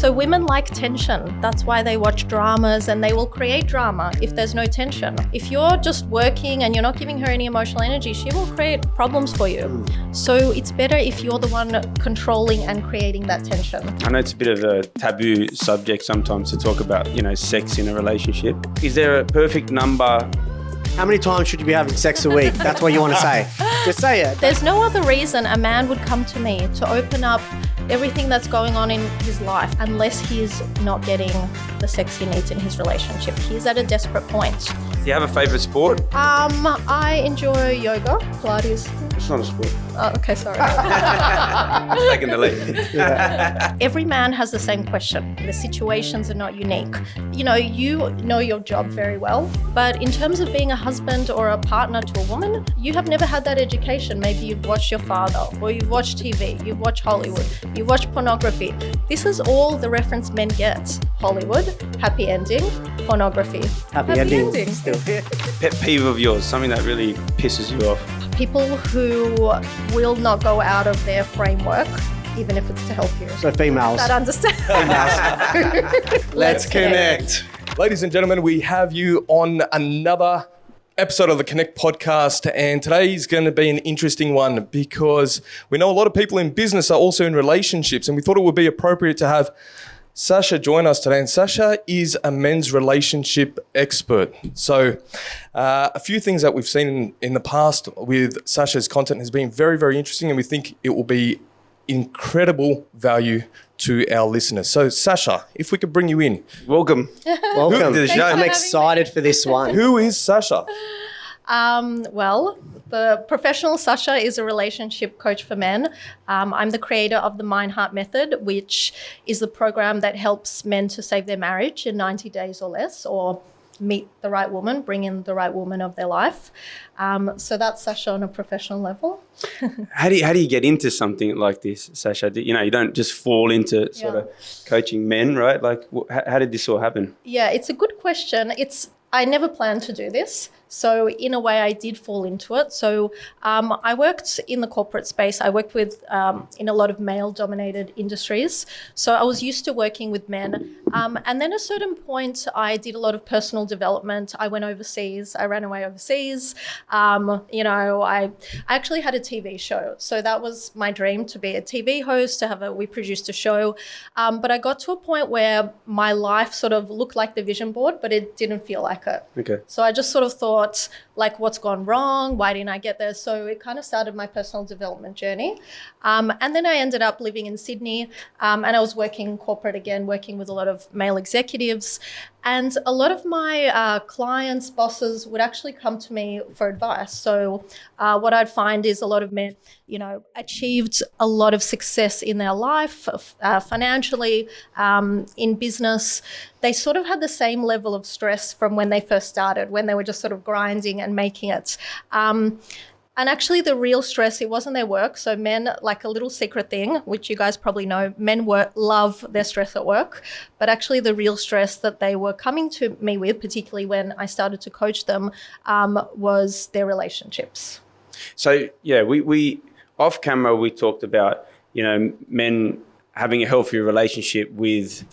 So women like tension. That's why they watch dramas and they will create drama if there's no tension. If you're just working and you're not giving her any emotional energy, she will create problems for you. So it's better if you're the one controlling and creating that tension. I know it's a bit of a taboo subject sometimes to talk about, sex in a relationship. Is there a perfect number? How many times should you be having sex a week? That's what you want to say. Just say it. There's no other reason a man would come to me to open up everything that's going on in his life unless he's not getting the sex he needs in his relationship. He's at a desperate point. Do you have a favourite sport? I enjoy yoga, Pilates. It's not a sport. Oh, okay, sorry. Taking the lead. Yeah. Every man has the same question. The situations are not unique. You know your job very well, but in terms of being a husband or a partner to a woman, you have never had that education. Maybe you've watched your father, or you've watched TV, you've watched Hollywood, you've watched pornography. This is all the reference men get. Hollywood, happy ending, pornography. Happy ending. Still. Pet peeve of yours, something that really pisses you off. People who will not go out of their framework, even if it's to help you. So females. That understand. Let's connect. Ladies and gentlemen, we have you on another episode of the Connect podcast, and today is going to be an interesting one because we know a lot of people in business are also in relationships, and we thought it would be appropriate to have Sasha join us today. And Sasha is a men's relationship expert. So a few things that we've seen in the past with Sasha's content has been very, very interesting, and we think it will be incredible value to our listeners. So Sasha, if we could bring you in. Welcome. Welcome. to the show. I'm excited for this one. Who is Sasha? Well, the professional Sasha is a relationship coach for men. I'm the creator of the Mind Heart Method, which is the program that helps men to save their marriage in 90 days or less, or meet the right woman, bring in the right woman of their life. So that's Sasha on a professional level. How do you get into something like this, Sasha? You don't just fall into sort of coaching men, right? Like, how did this all happen? Yeah, it's a good question. I never planned to do this. So in a way, I did fall into it. So I worked in the corporate space. I worked with in a lot of male-dominated industries. So I was used to working with men. And then at a certain point, I did a lot of personal development. I went overseas. I ran away overseas. I actually had a TV show. So that was my dream, to be a TV host, we produced a show. But I got to a point where my life sort of looked like the vision board, but it didn't feel like it. Okay. So I just sort of thought, like, what's gone wrong? Why didn't I get there? So it kind of started my personal development journey. And then I ended up living in Sydney, and I was working corporate again, working with a lot of male executives. And a lot of my clients, bosses would actually come to me for advice. So what I'd find is a lot of men, achieved a lot of success in their life, financially, in business. They sort of had the same level of stress from when they first started, when they were just sort of grinding and making it. And actually the real stress, it wasn't their work. So men, like a little secret thing, which you guys probably know, men love their stress at work. But actually the real stress that they were coming to me with, particularly when I started to coach them, was their relationships. So, yeah, we off camera, we talked about, men having a healthier relationship with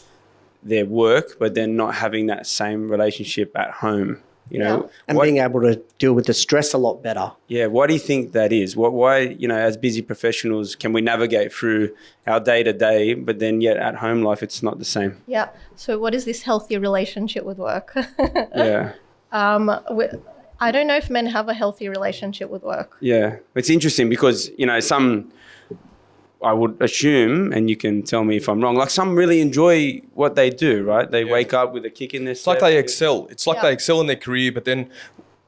their work, but then not having that same relationship at home. And being able to deal with the stress a lot better. Yeah. Why do you think that is? Why, as busy professionals, can we navigate through our day-to-day, but then yet at home life, it's not the same? Yeah. So what is this healthy relationship with work? Yeah. I don't know if men have a healthy relationship with work. Yeah. It's interesting because, some, I would assume, and you can tell me if I'm wrong, like some really enjoy what they do, right? They wake up with a kick in their step. It's like they excel. It's like they excel in their career, but then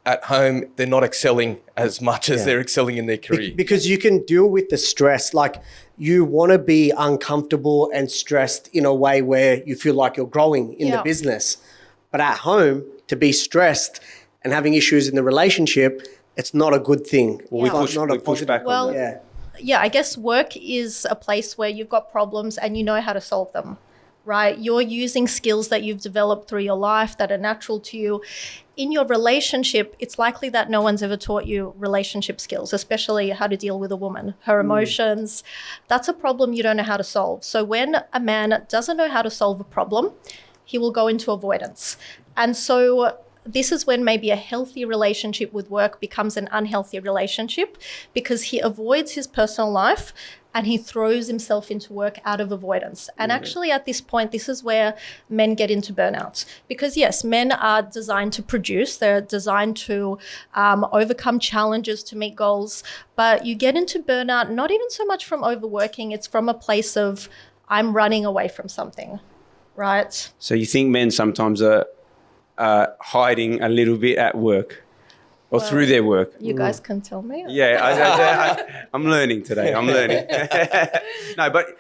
at home, they're not excelling as much as they're excelling in their career. Because you can deal with the stress. Like, you want to be uncomfortable and stressed in a way where you feel like you're growing in the business. But at home, to be stressed and having issues in the relationship, it's not a good thing. We push back on that. Yeah, I guess work is a place where you've got problems and you know how to solve them. right? You're using skills that you've developed through your life that are natural to you. In your relationship, it's likely that no one's ever taught you relationship skills, especially how to deal with a woman, her emotions. That's a problem you don't know how to solve. So when a man doesn't know how to solve a problem, he will go into avoidance. And so this is when maybe a healthy relationship with work becomes an unhealthy relationship, because he avoids his personal life and he throws himself into work out of avoidance. And actually at this point, this is where men get into burnout. Because yes, men are designed to produce, they're designed to overcome challenges, to meet goals, but you get into burnout not even so much from overworking, it's from a place of, I'm running away from something, right? So you think men sometimes are hiding a little bit at work or through their work? You guys can tell me. Yeah, I'm learning today. I'm learning. No, but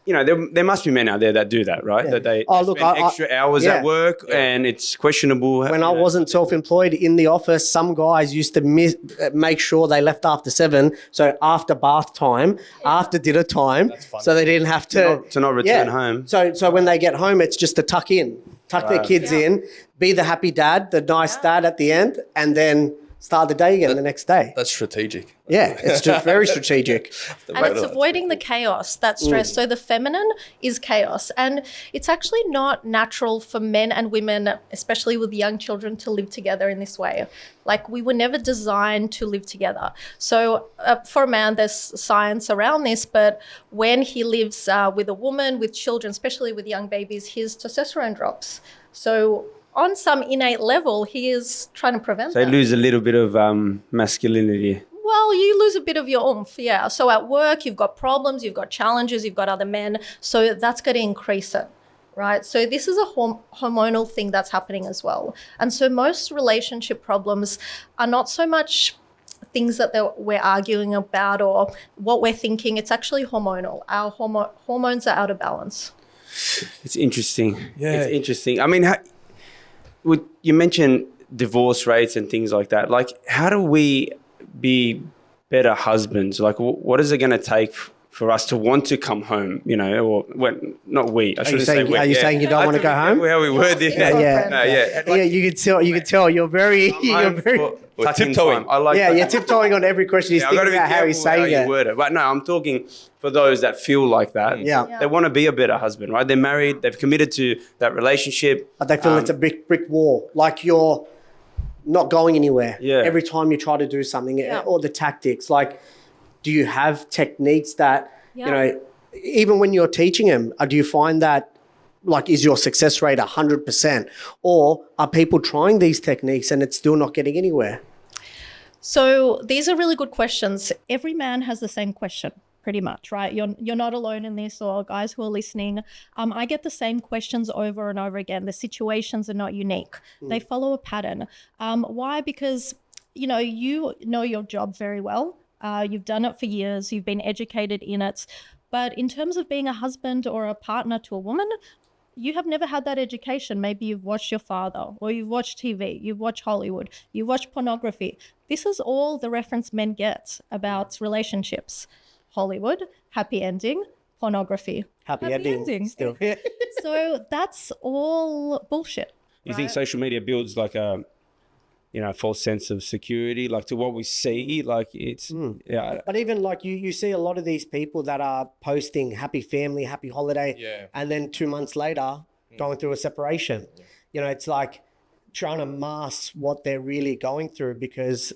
you know, there must be men out there that do that, right? That they spend extra hours at work, and it's questionable. When I wasn't self-employed in the office, some guys used to make sure they left after 7, so after bath time, after dinner time, so they didn't have to not return home. So when they get home, it's just to tuck their kids in, be the happy dad, the nice dad at the end, and then start the day again the next day. That's strategic. Yeah, it's just very strategic. And it's avoiding the chaos, that stress. So the feminine is chaos. And it's actually not natural for men and women, especially with young children, to live together in this way. Like, we were never designed to live together. So for a man, there's science around this, but when he lives with a woman, with children, especially with young babies, his testosterone drops. So on some innate level, he is trying to prevent that. So you lose a little bit of masculinity. Well, you lose a bit of your oomph, yeah. So at work, you've got problems, you've got challenges, you've got other men. So that's going to increase it, right? So this is a hormonal thing that's happening as well. And so most relationship problems are not so much things that we're arguing about or what we're thinking. It's actually hormonal. Our hormones are out of balance. It's interesting. Yeah. It's interesting. I mean, you mentioned divorce rates and things like that. Like, how do we be better husbands? Like, what is it going to take for us to want to come home, you know, or not we. I shouldn't say we. Are you saying you don't want to go home? How we word it. Yeah, you can tell you're very tiptoeing. I like you're tiptoeing on every question. He's thinking about how he's saying it. Word it. But no, I'm talking for those that feel like that. Yeah. They want to be a better husband, right? They're married, they've committed to that relationship. But they feel it's a brick wall. Like you're not going anywhere. Yeah. Every time you try to do something, or the tactics, like, do you have techniques that, you know, even when you're teaching them, do you find that, like, is your success rate 100%? Or are people trying these techniques and it's still not getting anywhere? So these are really good questions. Every man has the same question, pretty much, right? You're not alone in this, or guys who are listening. I get the same questions over and over again. The situations are not unique. They follow a pattern. Why? Because, you know your job very well. You've done it for years. You've been educated in it. But in terms of being a husband or a partner to a woman, you have never had that education. Maybe you've watched your father, or you've watched TV, you've watched Hollywood, you've watched pornography. This is all the reference men get about relationships. Hollywood, happy ending, pornography, happy ending. Still. So that's all bullshit. You think social media builds like a false sense of security, like to what we see, like it's, But even like you see a lot of these people that are posting happy family, happy holiday, and then 2 months later going through a separation. Yeah. You know, it's like trying to mask what they're really going through because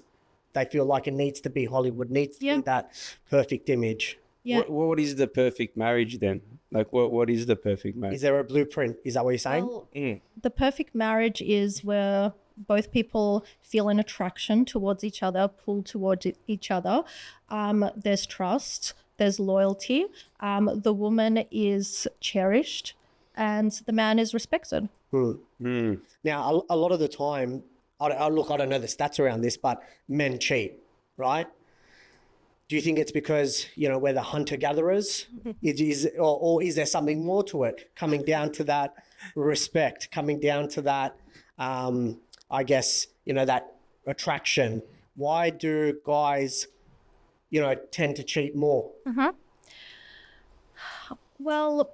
they feel like it needs to be Hollywood, needs to be that perfect image. Yeah. What is the perfect marriage then? Like, what is the perfect marriage? Is there a blueprint? Is that what you're saying? Well, the perfect marriage is where both people feel an attraction towards each other, pull towards each other. There's trust, there's loyalty. The woman is cherished and the man is respected. Now, a lot of the time, I don't know the stats around this, but men cheat, right? Do you think it's because, we're the hunter-gatherers? Or is there something more to it, coming down to that respect, coming down to that, I guess, that attraction? Why do guys, tend to cheat more? Well,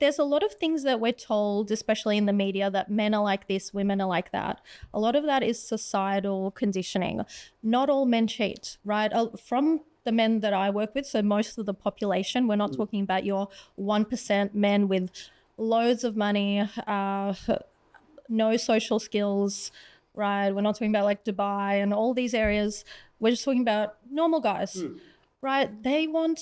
there's a lot of things that we're told, especially in the media, that men are like this, women are like that. A lot of that is societal conditioning. Not all men cheat, right? From the men that I work with, so most of the population, we're not talking about your 1% men with loads of money, no social skills, right? We're not talking about like Dubai and all these areas. We're just talking about normal guys, right? They want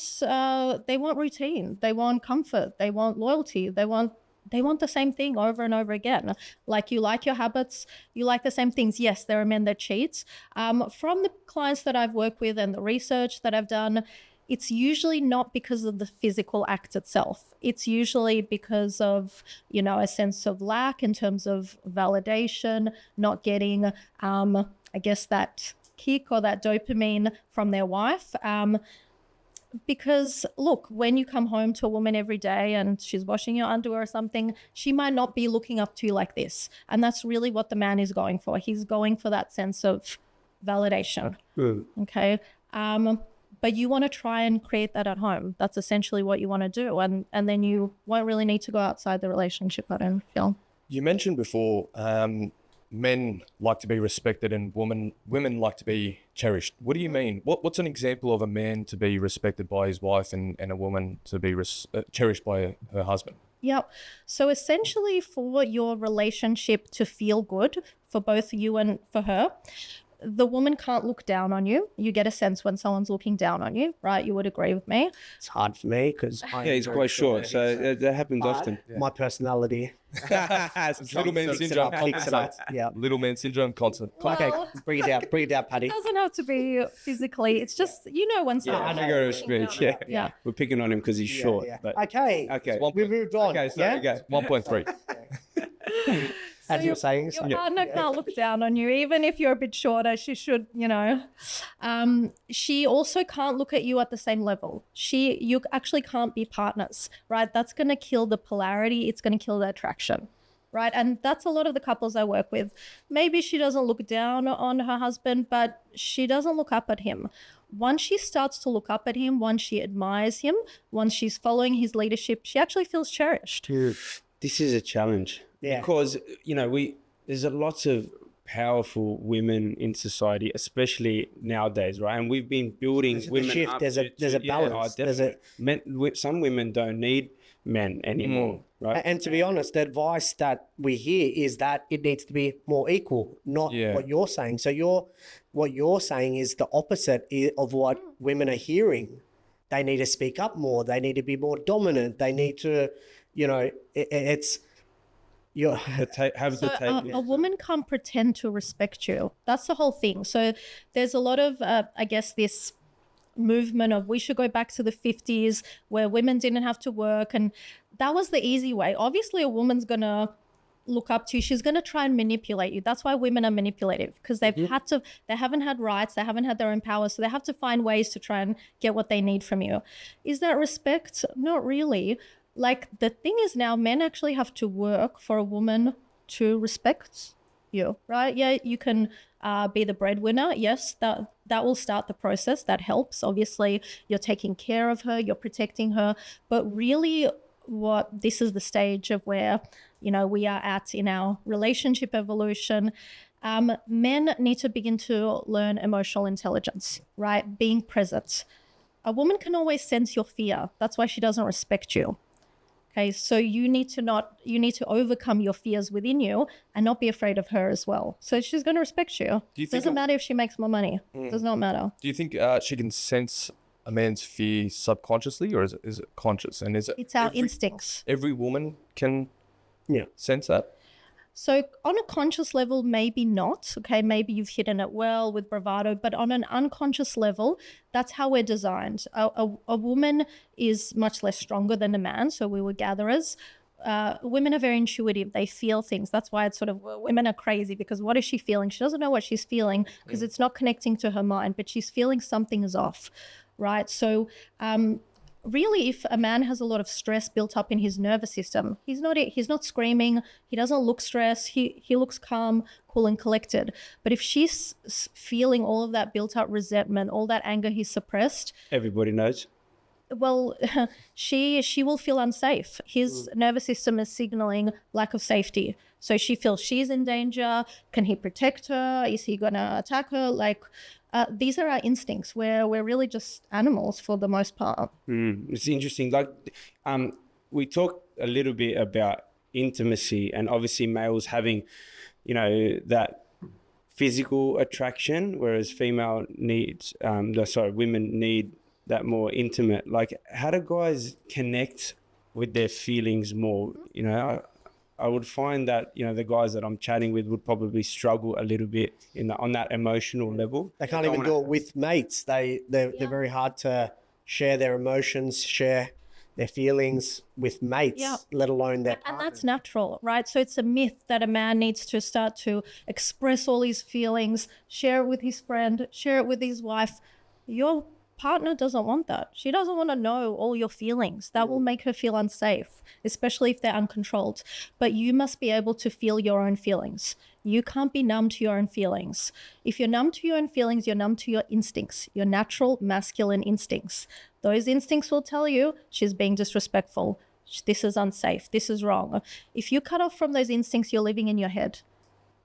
routine. They want comfort. They want loyalty. They want the same thing over and over again. Like, you like your habits, you like the same things. Yes, there are men that cheat. From the clients that I've worked with and the research that I've done, it's usually not because of the physical act itself. It's usually because of, a sense of lack in terms of validation, not getting, I guess, that kick or that dopamine from their wife. Because look, when you come home to a woman every day and she's washing your underwear or something, she might not be looking up to you like this. And that's really what the man is going for. He's going for that sense of validation. Okay. But you want to try and create that at home. That's essentially what you want to do. And then you won't really need to go outside the relationship, I don't feel. You mentioned before, men like to be respected and women like to be cherished. What do you mean? What's an example of a man to be respected by his wife and a woman to be cherished by her husband? Yeah. So essentially, for your relationship to feel good for both you and for her, the woman can't look down on you. You get a sense when someone's looking down on you, right? You would agree with me. It's hard for me because he's quite short, so that happens often. My personality. Little man syndrome. Picks it up. Yeah. Little man syndrome constant. Okay, bring it down, Paddy. It doesn't have to be physically. It's just, when someone... Figure of speech. Yeah. We're picking on him because he's short. Yeah. But Okay. We've moved on. Okay, so yeah? 1.3. As you're saying. Your partner can't look down on you. Even if you're a bit shorter, she should, She also can't look at you at the same level. You actually can't be partners, right? That's going to kill the polarity. It's going to kill the attraction, right? And that's a lot of the couples I work with. Maybe she doesn't look down on her husband, but she doesn't look up at him. Once she starts to look up at him, once she admires him, once she's following his leadership, she actually feels cherished. this is a challenge. Yeah. Because, there's lots of powerful women in society, especially nowadays, right? And we've been building women shift. up. There's a balance. Some women don't need men anymore, right? And to be honest, the advice that we hear is that it needs to be more equal, not what you're saying. So what you're saying is the opposite of what women are hearing. They need to speak up more. They need to be more dominant. They need to, it's... A woman can't pretend to respect you. That's the whole thing. So there's a lot of, this movement of we should go back to the 50s where women didn't have to work. And that was the easy way. Obviously, a woman's going to look up to you. She's going to try and manipulate you. That's why women are manipulative, because they haven't had rights. They haven't had their own power. So they have to find ways to try and get what they need from you. Is that respect? Not really. Like, the thing is now men actually have to work for a woman to respect you, right? Yeah, you can be the breadwinner. Yes, that will start the process. That helps. Obviously, you're taking care of her, you're protecting her. But really, this is the stage of where, we are at in our relationship evolution. Men need to begin to learn emotional intelligence, right? Being present. A woman can always sense your fear. That's why she doesn't respect you. Okay, so you need to overcome your fears within you and not be afraid of her as well. So she's going to respect you. Doesn't matter if she makes more money. Does not matter. Do you think she can sense a man's fear subconsciously, or is it conscious? And it's our instincts. Every woman can sense that? So on a conscious level, maybe not. Okay, maybe you've hidden it well with bravado, but on an unconscious level, that's how we're designed. A woman is much less stronger than a man, so we were gatherers. Women are very intuitive. They feel things. That's why it's women are crazy, because what is she feeling? She doesn't know what she's feeling because it's not connecting to her mind, but she's feeling something is off, right? So really, if a man has a lot of stress built up in his nervous system, he's not screaming, he doesn't look stressed, he looks calm, cool and collected. But if she's feeling all of that built up resentment, all that anger he's suppressed, everybody knows. Well, she will feel unsafe. His nervous system is signaling lack of safety. So she feels she's in danger. Can he protect her? Is he going to attack her? Like, these are our instincts. We're really just animals for the most part. It's interesting. Like, we talked a little bit about intimacy, and obviously males having, that physical attraction, whereas women need that more intimate. Like, how do guys connect with their feelings more? I would find that the guys that I'm chatting with would probably struggle a little bit on that emotional level. They can't even do it with mates. They're very hard to share their emotions, share their feelings with mates, let alone their partner. And that's natural, right? So it's a myth that a man needs to start to express all his feelings, share it with his friend, share it with his wife. Your partner doesn't want that. She doesn't want to know all your feelings. That will make her feel unsafe, especially if they're uncontrolled. But you must be able to feel your own feelings. You can't be numb to your own feelings. If you're numb to your own feelings, you're numb to your instincts, your natural masculine instincts. Those instincts will tell you she's being disrespectful. This is unsafe. This is wrong. If you cut off from those instincts, you're living in your head.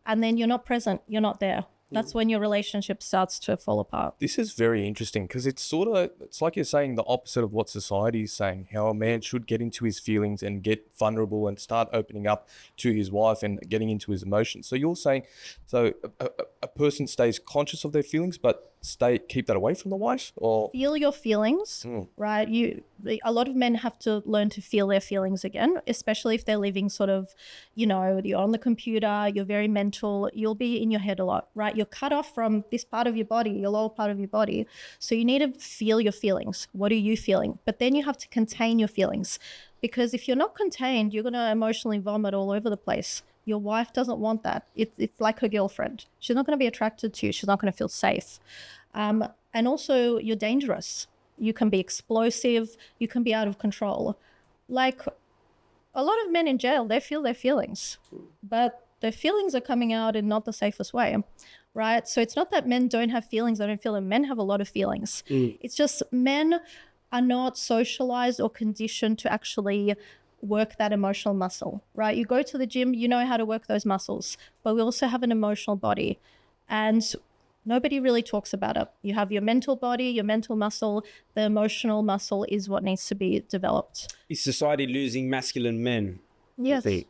And then you're not present. You're not there. That's when your relationship starts to fall apart. This is very interesting because it's like you're saying the opposite of what society is saying, how a man should get into his feelings and get vulnerable and start opening up to his wife and getting into his emotions. So you're saying, a person stays conscious of their feelings, but keep that away from the wife, or feel your feelings, right? A lot of men have to learn to feel their feelings again, especially if they're living sort of, you're on the computer, you're very mental, you'll be in your head a lot, right? You're cut off from this part of your body, your lower part of your body. So you need to feel your feelings. What are you feeling? But then you have to contain your feelings, because if you're not contained, you're going to emotionally vomit all over the place. Your wife doesn't want that. It's like her girlfriend. She's not going to be attracted to you. She's not going to feel safe. And also, you're dangerous. You can be explosive. You can be out of control. Like, a lot of men in jail, they feel their feelings, but their feelings are coming out in not the safest way, right? So it's not that men don't have feelings. They don't feel them. Men have a lot of feelings. It's just men are not socialized or conditioned to actually work that emotional muscle, right? You go to the gym, you know how to work those muscles, but we also have an emotional body, and nobody really talks about it. You have your mental body, your mental muscle. The emotional muscle is what needs to be developed. Is society losing masculine men? Yes. is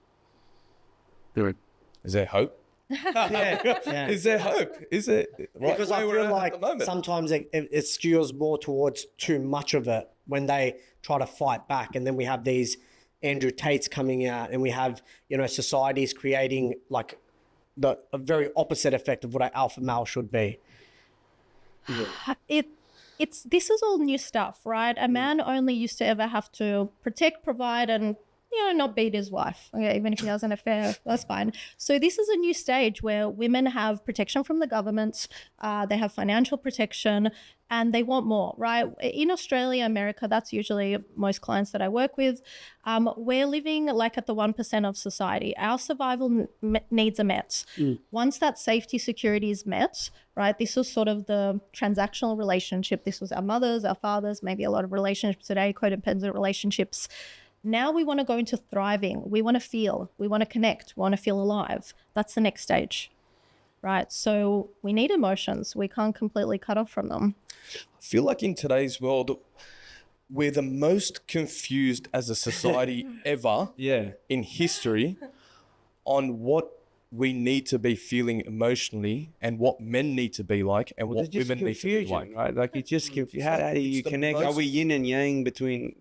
there hope? Yeah. Is there hope? Is it? Because I feel like sometimes it skews more towards too much of it when they try to fight back, and then we have these Andrew Tate's coming out, and we have, societies creating like a very opposite effect of what an alpha male should be. This is all new stuff, right? A man only used to ever have to protect, provide, and not beat his wife. Okay, even if he has an affair, that's fine. So this is a new stage where women have protection from the government, they have financial protection, and they want more, right? In Australia, America, that's usually most clients that I work with. We're living like at the 1% of society. Our survival needs are met. Once that safety security is met, right? This was sort of the transactional relationship. This was our mothers, our fathers, maybe a lot of relationships today, codependent relationships. Now we want to go into thriving. We want to feel. We want to connect. We want to feel alive. That's the next stage, right? So we need emotions. We can't completely cut off from them. I feel like in today's world, we're the most confused as a society ever in history on what we need to be feeling emotionally and what men need to be like and what women need to be like. Right? Like, it's just how do you connect? Are we yin and yang between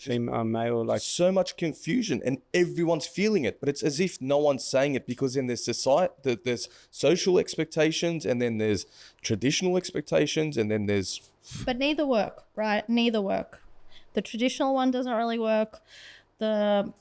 female, male? Like, so much confusion, and everyone's feeling it, but it's as if no one's saying it, because then there's society, there's social expectations, and then there's traditional expectations, and then there's. But neither work, right? Neither work. The traditional one doesn't really work. The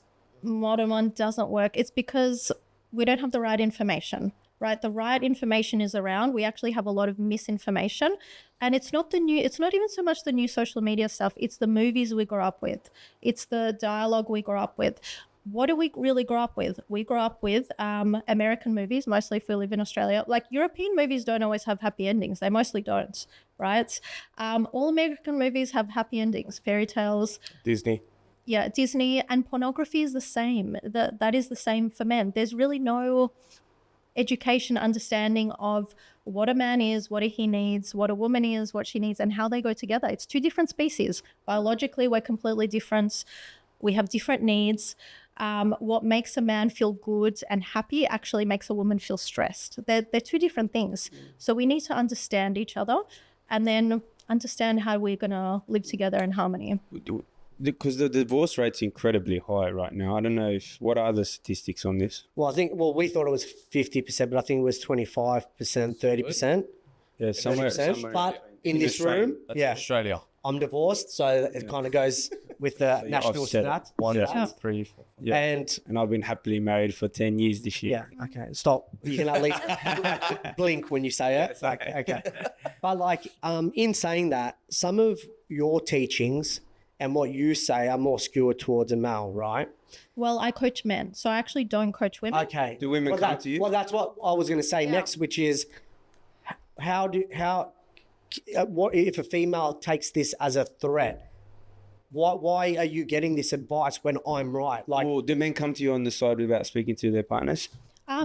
modern one doesn't work. It's because we don't have the right information, right? The right information is around. We actually have a lot of misinformation, and it's not even so much the new social media stuff. It's the movies we grew up with. It's the dialogue we grew up with. what do we really grow up with? We grow up with American movies, mostly if we live in Australia. Like European movies don't always have happy endings. They mostly don't, right? All American movies have happy endings, fairy tales. Disney. Yeah, Disney, and pornography is the same. That is the same for men. There's really no education, understanding of what a man is, what he needs, what a woman is, what she needs, and how they go together. It's two different species. Biologically, we're completely different. We have different needs. What makes a man feel good and happy actually makes a woman feel stressed. They're two different things. So we need to understand each other and then understand how we're going to live together in harmony. Because the divorce rate's incredibly high right now. I don't know what are the statistics on this. Well, we thought it was 50%, but I think it was 25%, 30%. Yeah, somewhere. But in this room, That's Australia. I'm divorced, so it kind of goes with the national offset it. stats. 1, Yeah. 2, 3, 4. Yeah. And I've been happily married for 10 years this year. yeah, okay, stop. You can at least blink when you say it. Okay. But like, in saying that, some of your teachings and what you say are more skewed towards a male, right? Well, I coach men, so I actually don't coach women. Okay. Do women come to you? Well, that's what I was going to say next, which is what if a female takes this as a threat? Why are you getting this advice when I'm right? Like, Or do men come to you on the side without speaking to their partners?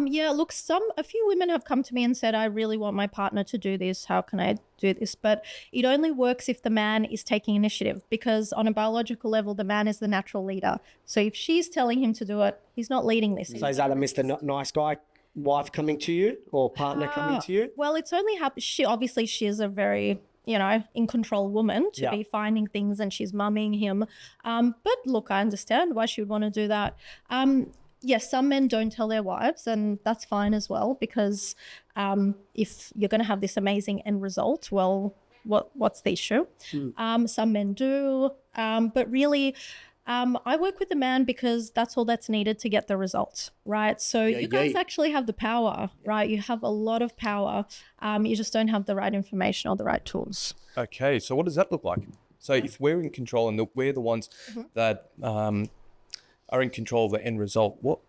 Yeah, look, a few women have come to me and said, I really want my partner to do this. How can I do this? But it only works if the man is taking initiative, because on a biological level, the man is the natural leader. So if she's telling him to do it, he's not leading this. so is that a Mr. Nice Guy wife coming to you or partner coming to you? Well, it's only happened. She is a very, in control woman to be finding things, and she's mumming him. But look, I understand why she would want to do that. Yes, some men don't tell their wives, and that's fine as well, because if you're going to have this amazing end result, well, what's the issue? Some men do, but really, I work with the man because that's all that's needed to get the results, right? So you guys actually have the power, right? You have a lot of power. You just don't have the right information or the right tools. Okay, so what does that look like? So if we're in control and we're the ones that are in control of the end result, Well,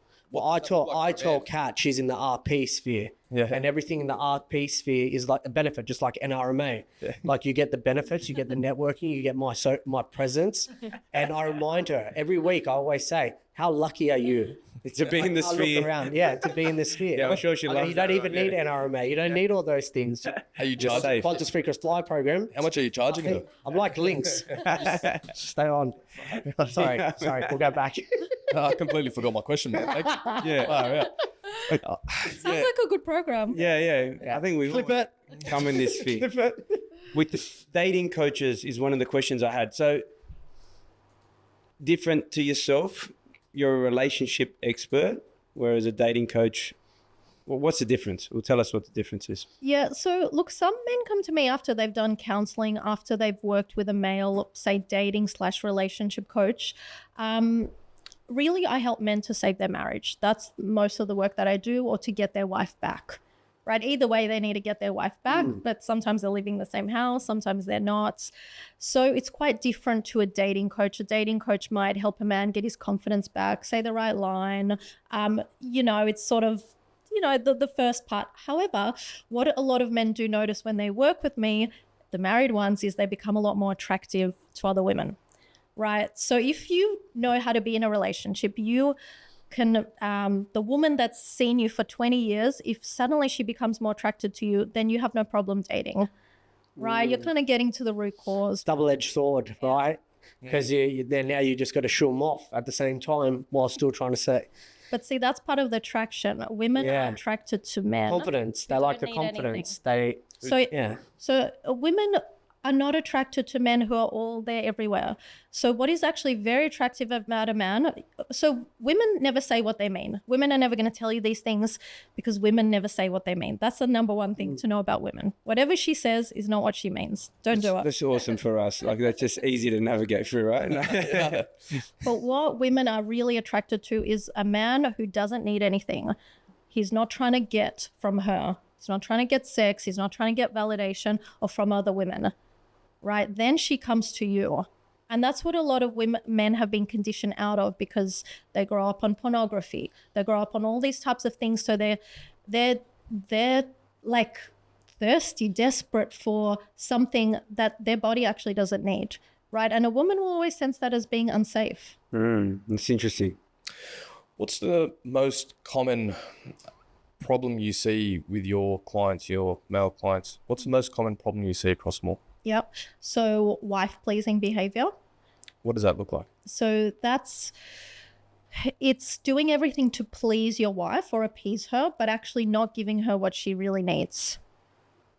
I tell Kat she's in the RP sphere, and everything in the RP sphere is like a benefit, just like NRMA. Like you get the benefits, you get the networking, you get my presence, and I remind her every week. I always say, "How lucky are you To be in the I sphere. look around, to be in the sphere." Yeah, I'm sure she loves You don't that, even need NRMA. You don't need all those things. are you Just charging? Qantas Freakers Fly program. How much are you charging her? I'm like Lynx. Stay on. Sorry. We'll go back. I completely forgot my question, man. Thank you. Yeah. Wow, yeah. Sounds like a good program. Yeah. I think we Flip it. come in this sphere. With the dating coaches is one of the questions I had. So different to yourself, you're a relationship expert, whereas a dating coach, well, what's the difference? Well, tell us what the difference is. Yeah, so look, some men come to me after they've done counseling, after they've worked with a male, say, dating/relationship coach. Really, I help men to save their marriage. That's most of the work that I do, or to get their wife back, right? Either way, they need to get their wife back, but sometimes they're living in the same house, sometimes they're not. So it's quite different to a dating coach. A dating coach might help a man get his confidence back, say the right line. It's sort of, the first part. However, what a lot of men do notice when they work with me, the married ones, is they become a lot more attractive to other women. Right. So if you know how to be in a relationship, you can, the woman that's seen you for 20 years, if suddenly she becomes more attracted to you, then you have no problem dating. Right. You're kind of getting to the root cause. Double-edged sword, right? Because then now you just got to shoo them off at the same time while still trying to say. But see, that's part of the attraction. Women are attracted to men. Confidence. They like the need confidence. So women are not attracted to men who are all there everywhere. So what is actually very attractive about a man, so women never say what they mean. Women are never going to tell you these things because women never say what they mean. That's the number one thing to know about women. Whatever she says is not what she means. Don't do it. That's awesome for us. Like, that's just easy to navigate through, right? But what women are really attracted to is a man who doesn't need anything. He's not trying to get from her. He's not trying to get sex. He's not trying to get validation or from other women. Right? Then she comes to you. And that's what a lot of men have been conditioned out of, because they grow up on pornography. They grow up on all these types of things. So they're like thirsty, desperate for something that their body actually doesn't need, right? And a woman will always sense that as being unsafe. That's interesting. What's the most common problem you see with your clients, your male clients? What's the most common problem you see across them all? Yep. So wife-pleasing behavior. What does that look like? So it's doing everything to please your wife or appease her, but actually not giving her what she really needs,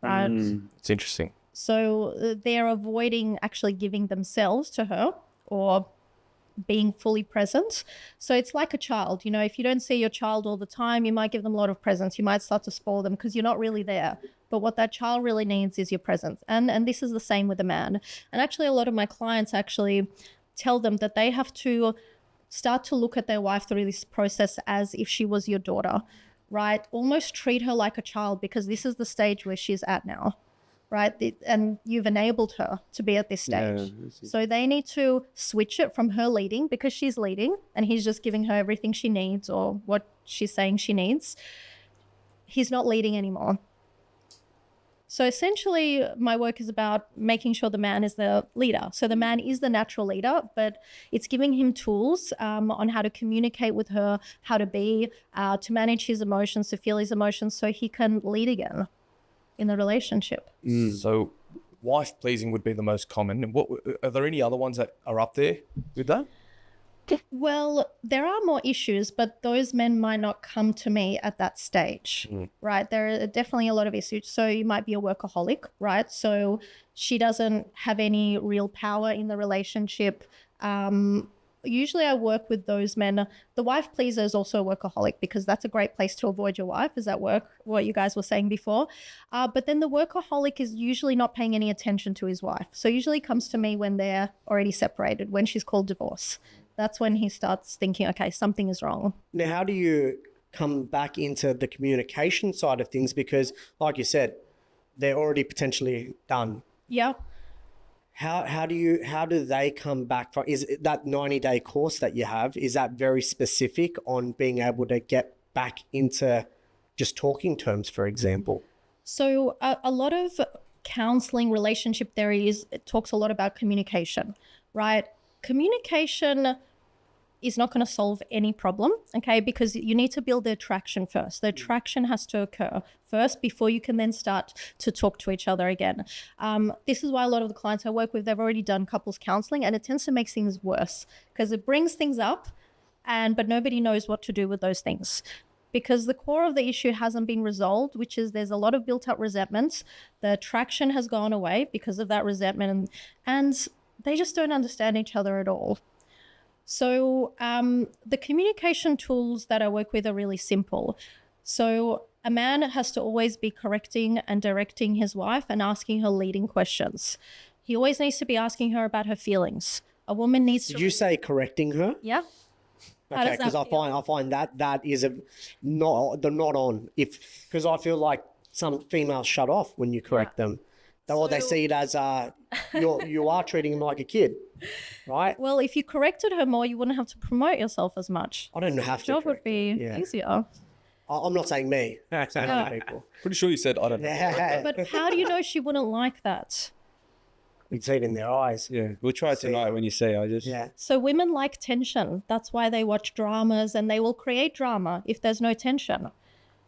right? It's interesting. So they're avoiding actually giving themselves to her or being fully present. So it's like a child, you know, if you don't see your child all the time, you might give them a lot of presents. You might start to spoil them because you're not really there. But what that child really needs is your presence. And this is the same with a man. And actually, a lot of my clients actually tell them that they have to start to look at their wife through this process as if she was your daughter, right? Almost treat her like a child, because this is the stage where she's at now, right? And you've enabled her to be at this stage. Yeah, so they need to switch it from her leading, because she's leading and he's just giving her everything she needs or what she's saying she needs. He's not leading anymore. So essentially, my work is about making sure the man is the leader. So the man is the natural leader, but it's giving him tools on how to communicate with her, how to be, to manage his emotions, to feel his emotions, so he can lead again in the relationship. So wife pleasing would be the most common. And what are there any other ones that are up there with that? Well, there are more issues, but those men might not come to me at that stage, right? There are definitely a lot of issues. So you might be a workaholic, right? So she doesn't have any real power in the relationship. Usually I work with those men. The wife pleaser is also a workaholic, because that's a great place to avoid your wife, is at work, what you guys were saying before. But then the workaholic is usually not paying any attention to his wife. So usually comes to me when they're already separated, when she's called divorce. That's when he starts thinking, okay, something is wrong. Now, how do you come back into the communication side of things? Because like you said, they're already potentially done. Yeah. How do they come back from, is it that 90-day course that you have, is that very specific on being able to get back into just talking terms, for example? So a lot of counseling, relationship theory it talks a lot about communication, right? Communication is not going to solve any problem, okay? Because you need to build the attraction first. The attraction has to occur first before you can then start to talk to each other again. This is why a lot of the clients I work with, they've already done couples counseling, and it tends to make things worse because it brings things up, but nobody knows what to do with those things. Because the core of the issue hasn't been resolved, which is there's a lot of built up resentments. The attraction has gone away because of that resentment, and they just don't understand each other at all. So the communication tools that I work with are really simple. So a man has to always be correcting and directing his wife and asking her leading questions. He always needs to be asking her about her feelings. A woman needs to... Did you say correcting her? Yeah. Okay, because I find that is not on. Because I feel like some females shut off when you correct them. Or they see it as you are treating them like a kid, right? Well, if you corrected her more, you wouldn't have to promote yourself as much. I don't have to. Job would be easier. I'm not saying me. I'm saying other people. Pretty sure you said I don't know. But how do you know she wouldn't like that? We'd see it in their eyes. Yeah, we'll try it tonight when you say Yeah. So women like tension. That's why they watch dramas, and they will create drama if there's no tension.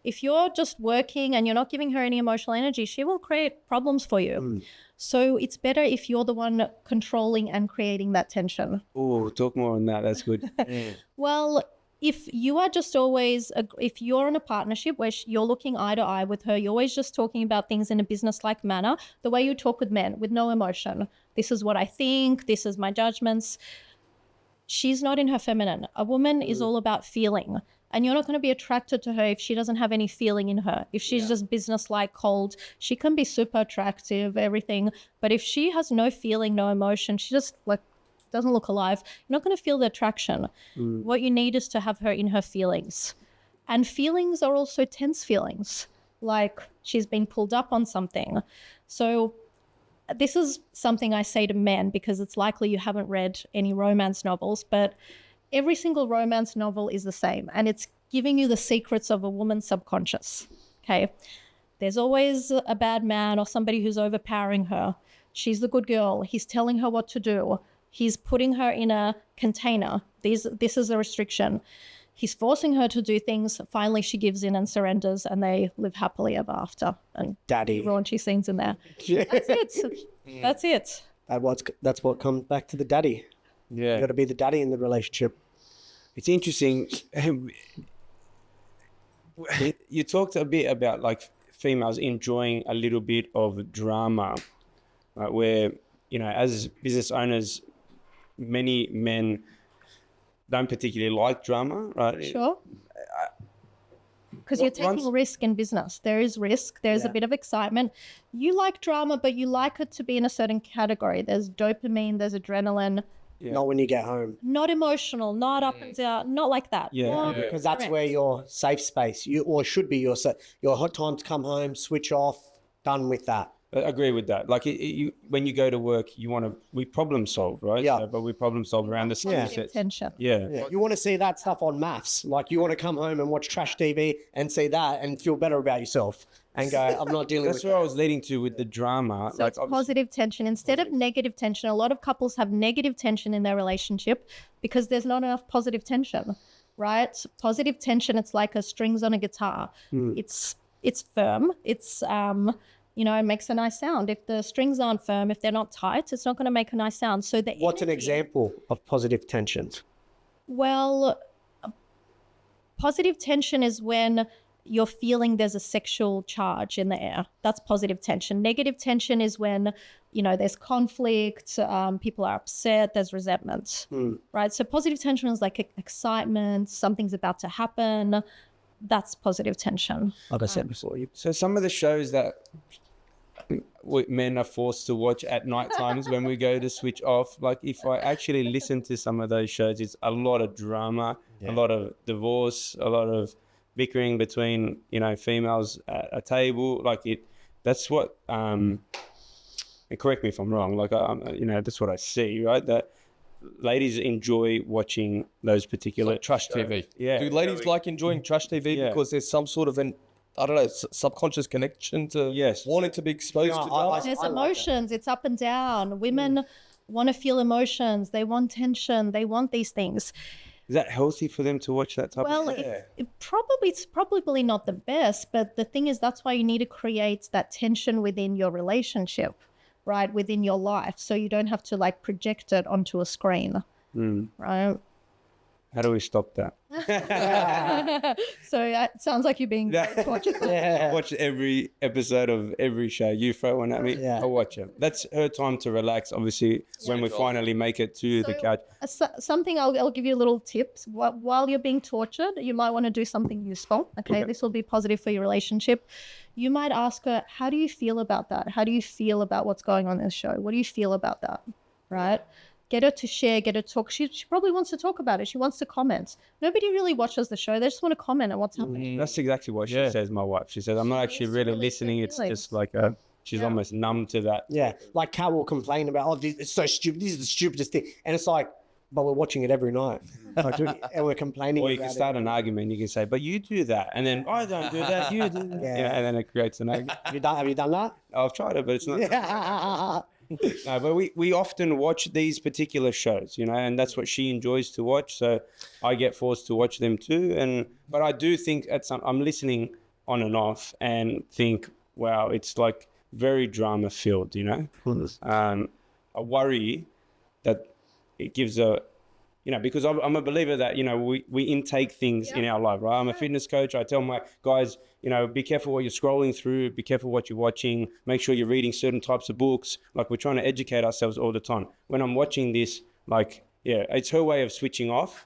If you're just working and you're not giving her any emotional energy, she will create problems for you. So it's better if you're the one controlling and creating that tension. Oh, talk more on that. That's good. Well, if you are just always, if you're in a partnership where you're looking eye to eye with her, you're always just talking about things in a business-like manner, the way you talk with men, with no emotion. This is what I think. This is my judgments. She's not in her feminine. A woman is all about feeling. And you're not going to be attracted to her if she doesn't have any feeling in her. If she's just business-like, cold, she can be super attractive, everything. But if she has no feeling, no emotion, she just doesn't look alive, you're not going to feel the attraction. What you need is to have her in her feelings. And feelings are also tense feelings, like she's been pulled up on something. So this is something I say to men because it's likely you haven't read any romance novels, but every single romance novel is the same, and it's giving you the secrets of a woman's subconscious. Okay. There's always a bad man or somebody who's overpowering her. She's the good girl. He's telling her what to do. He's putting her in a container. This is a restriction. He's forcing her to do things. Finally, she gives in and surrenders, and they live happily ever after. And Daddy. raunchy scenes in there. That's it. That's it. That's what comes back to the daddy. Yeah. You got to be the daddy in the relationship. It's interesting. You talked a bit about like females enjoying a little bit of drama, right? Where, you know, as business owners, many men don't particularly like drama, right? Sure. Because you're taking risk in business. There is risk. There's a bit of excitement. You like drama, but you like it to be in a certain category. There's dopamine, there's adrenaline. Yeah. Not when you get home. Not emotional, not up and down, not like that. Yeah. Because that's where your safe space, should be your hot time to come home, switch off, done with that. I agree with that. Like when you go to work, we problem solve, right? Yeah. So, but we problem solve around the skill sets. Tension. Yeah. You want to see that stuff on maths. Like you want to come home and watch trash TV and see that and feel better about yourself and go, I'm not dealing with That's where I was leading to with the drama. So it's positive tension instead of negative tension. A lot of couples have negative tension in their relationship because there's not enough positive tension, right? Positive tension, it's like a strings on a guitar. It's firm. It's it makes a nice sound. If the strings aren't firm, if they're not tight, it's not going to make a nice sound. So what's an example of positive tension? Well, positive tension is when you're feeling there's a sexual charge in the air. That's positive tension. Negative tension is when, there's conflict, people are upset, there's resentment, right? So positive tension is like excitement, something's about to happen. That's positive tension. Like I said before. So some of the shows that men are forced to watch at night times when we go to switch off, like if I actually listen to some of those shows, it's a lot of drama, a lot of divorce, a lot of bickering between, females at a table. That's what, and correct me if I'm wrong, that's what I see, right? That ladies enjoy watching those particular trash TV. Yeah. Do ladies like enjoying trash TV because there's some sort of subconscious connection to wanting to be exposed to drama? There's emotions. It's up and down. Women want to feel emotions. They want tension. They want these things. Is that healthy for them to watch that type of stuff? Well, it's probably not the best, but the thing is that's why you need to create that tension within your relationship, right, within your life, so you don't have to project it onto a screen, right? How do we stop that? So it sounds like you're being tortured. Watch every episode of every show. You throw one at me, I'll watch it. That's her time to relax, obviously, when we finally make it to the couch. Something I'll give you a little tips. While you're being tortured, you might want to do something useful. Okay, this will be positive for your relationship. You might ask her, how do you feel about that? How do you feel about what's going on in the show? What do you feel about that? Right? Get her to share, get her to talk. She probably wants to talk about it. She wants to comment. Nobody really watches the show. They just want to comment on what's happening. That's exactly what she says, my wife. She says, I'm not actually really listening. It's just like she's almost numb to that. Yeah, like Kat will complain about, it's so stupid. This is the stupidest thing. And it's like, but we're watching it every night. And we're complaining about it. Or you can start an argument. You can say, but you do that. And then, I don't do that. You do that. Yeah. And then it creates an argument. Have you done that? I've tried it, but it's not. No, but we often watch these particular shows, and that's what she enjoys to watch. So I get forced to watch them too. But I do think I'm listening on and off and think, wow, it's like very drama filled, I worry that it gives because I'm a believer that, we intake things in our life, right? I'm a fitness coach. I tell my guys, be careful what you're scrolling through, be careful what you're watching, make sure you're reading certain types of books. We're trying to educate ourselves all the time. When I'm watching this, it's her way of switching off.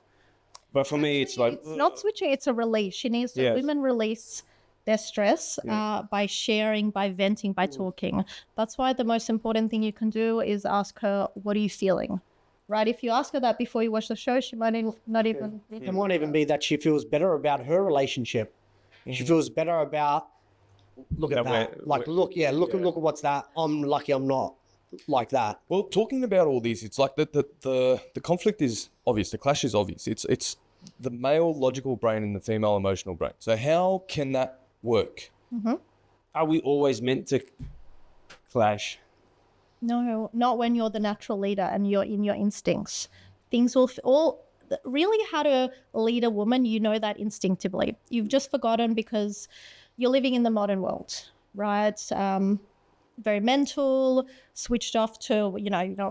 But for me, it's like... It's not switching, it's a release. She needs to, women release their stress by sharing, by venting, by talking. That's why the most important thing you can do is ask her, what are you feeling? Right, if you ask her that before you watch the show, she might not even... It might even be that she feels better about her relationship. She feels better about, look at that. Look at what's that. I'm lucky I'm not. like that. Well, talking about all this, it's like the conflict is obvious. The clash is obvious. It's the male logical brain and the female emotional brain. So how can that work? Are we always meant to clash? No, not when you're the natural leader and you're in your instincts. Things will all really how to lead a woman, you know that instinctively. You've just forgotten because you're living in the modern world, right? Very mental, switched off to,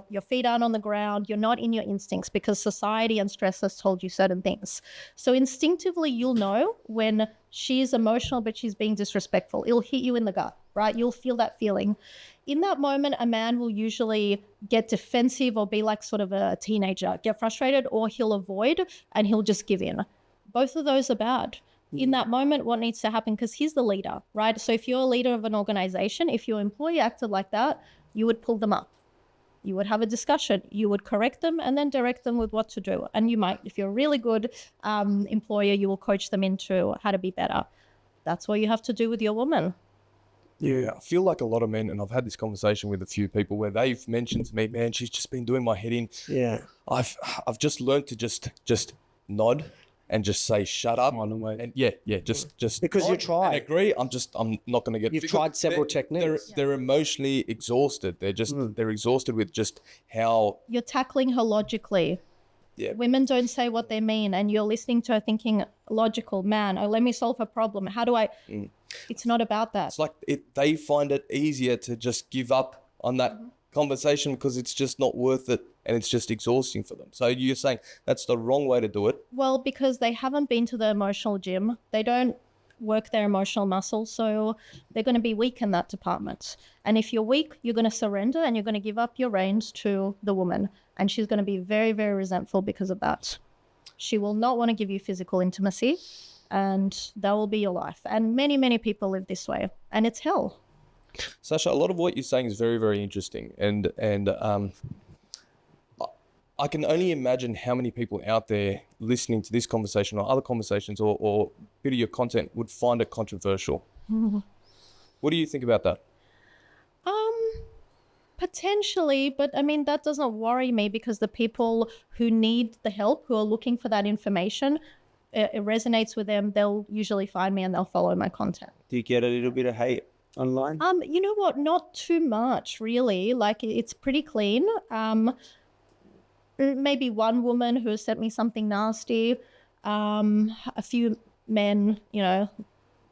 your feet aren't on the ground. You're not in your instincts because society and stress has told you certain things. So instinctively, you'll know when she's emotional, but she's being disrespectful. It'll hit you in the gut, right? You'll feel that feeling. In that moment, a man will usually get defensive or be like sort of a teenager, get frustrated, or he'll avoid and he'll just give in. Both of those are bad. In that moment, what needs to happen, because he's the leader, right? So if you're a leader of an organization, if your employee acted like that, you would pull them up. You would have a discussion. You would correct them and then direct them with what to do. And you might, if you're a really good employer, you will coach them into how to be better. That's what you have to do with your woman. Yeah, I feel like a lot of men, and I've had this conversation with a few people where they've mentioned to me, man, she's just been doing my head in. Yeah. I've just learned to just nod and just say shut up. And just Because you try. and agree. I'm not going to get. You've tried several techniques. They're emotionally exhausted. They're just they're exhausted with just how You're tackling her logically. Yeah. Women don't say what they mean, and you're listening to her thinking, logical, man, let me solve her problem. How do I... It's not about that. It's like they find it easier to just give up on that conversation because it's just not worth it and it's just exhausting for them. So you're saying that's the wrong way to do it? Well, because they haven't been to the emotional gym. They don't work their emotional muscles, so they're going to be weak in that department. And if you're weak, you're going to surrender and you're going to give up your reins to the woman. And she's going to be very, very resentful because of that. She will not want to give you physical intimacy, and that will be your life. And many, many people live this way, and it's hell. Sasha, a lot of what you're saying is very, very interesting. And I can only imagine how many people out there listening to this conversation or other conversations or bit of your content would find it controversial. What do you think about that? Potentially, but I mean, that doesn't worry me because the people who need the help, who are looking for that information, it resonates with them. They'll usually find me and they'll follow my content. Do you get a little bit of hate online? You know what? Not too much, really. Like, it's pretty clean. Maybe one woman who has sent me something nasty. A few men,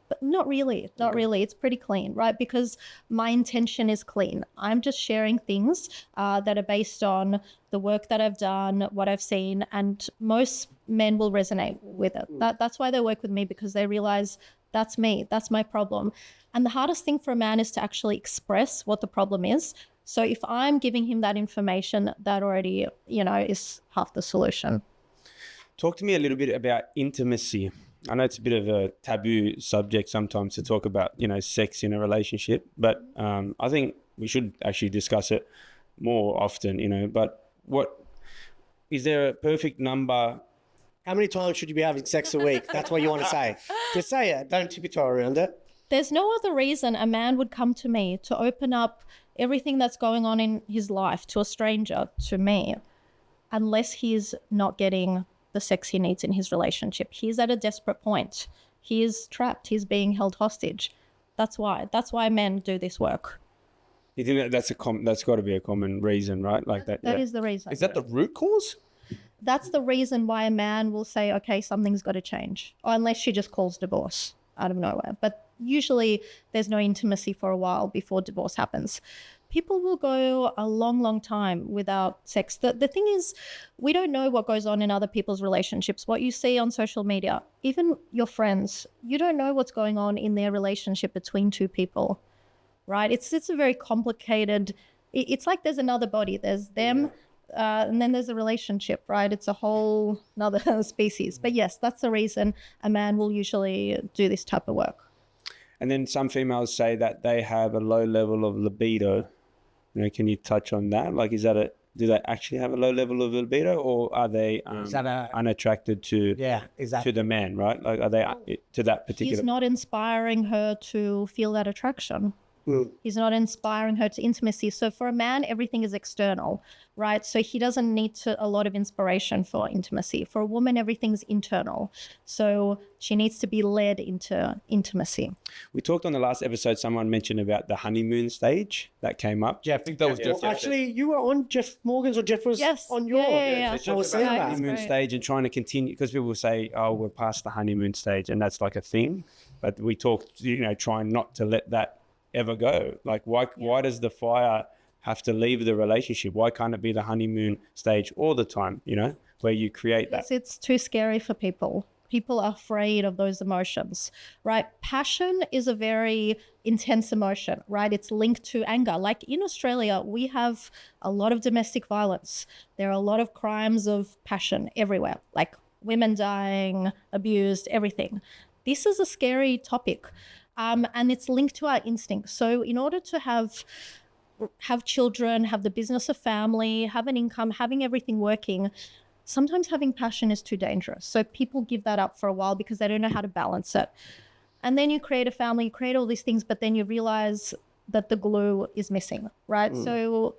but not really. Not really. It's pretty clean, right? Because my intention is clean. I'm just sharing things that are based on the work that I've done, what I've seen, and most men will resonate with it. That's why they work with me, because they realize that's me. That's my problem. And the hardest thing for a man is to actually express what the problem is. So if I'm giving him that information, that already, is half the solution. Talk to me a little bit about intimacy. I know it's a bit of a taboo subject sometimes to talk about, sex in a relationship, but I think we should actually discuss it more often, but is there a perfect number? How many times should you be having sex a week? That's what you want to say. Just say it. Don't tiptoe around it. There's no other reason a man would come to me to open up everything that's going on in his life to a stranger, to me, unless he's not getting the sex he needs in his relationship. He's at a desperate point. He is trapped. He's being held hostage. That's why men do this work. You think that's got to be a common reason, right? Like that. That is the reason. Is that the root cause? That's the reason why a man will say, okay, something's got to change. Or unless she just calls divorce out of nowhere. But usually there's no intimacy for a while before divorce happens. People will go a long, long time without sex. The thing is, we don't know what goes on in other people's relationships. What you see on social media, even your friends, you don't know what's going on in their relationship between two people, right? It's a very complicated, it's like there's another body. There's them, and then there's a relationship, right? It's a whole another species. But yes, that's the reason a man will usually do this type of work. And then some females say that they have a low level of libido. Can you touch on that? Like, do they actually have a low level of libido, or are they unattracted to the man, right? Like, are they to that particular... He's not inspiring her to feel that attraction. He's not inspiring her to intimacy. So for a man, everything is external, right? So he doesn't need a lot of inspiration for intimacy. For a woman, everything's internal. So she needs to be led into intimacy. We talked on the last episode, someone mentioned about the honeymoon stage that came up. Jeff, I think that was Jeff. actually, you were on Jeff Morgan's, or Jeff was on your Yeah. So talk about the honeymoon stage and trying to continue, because people say, oh, we're past the honeymoon stage, and that's like a thing. But we talked, trying not to let that ever go. Like, why does the fire have to leave the relationship? Why can't it be the honeymoon stage all the time, where you create that? Because it's too scary for people. People are afraid of those emotions, right? Passion is a very intense emotion, right? It's linked to anger. Like in Australia, we have a lot of domestic violence. There are a lot of crimes of passion everywhere, like women dying, abused, everything. This is a scary topic. And it's linked to our instincts. So in order to have children, have the business of family, have an income, having everything working, sometimes having passion is too dangerous. So people give that up for a while because they don't know how to balance it. And then you create a family, you create all these things, but then you realize that the glue is missing, right? So,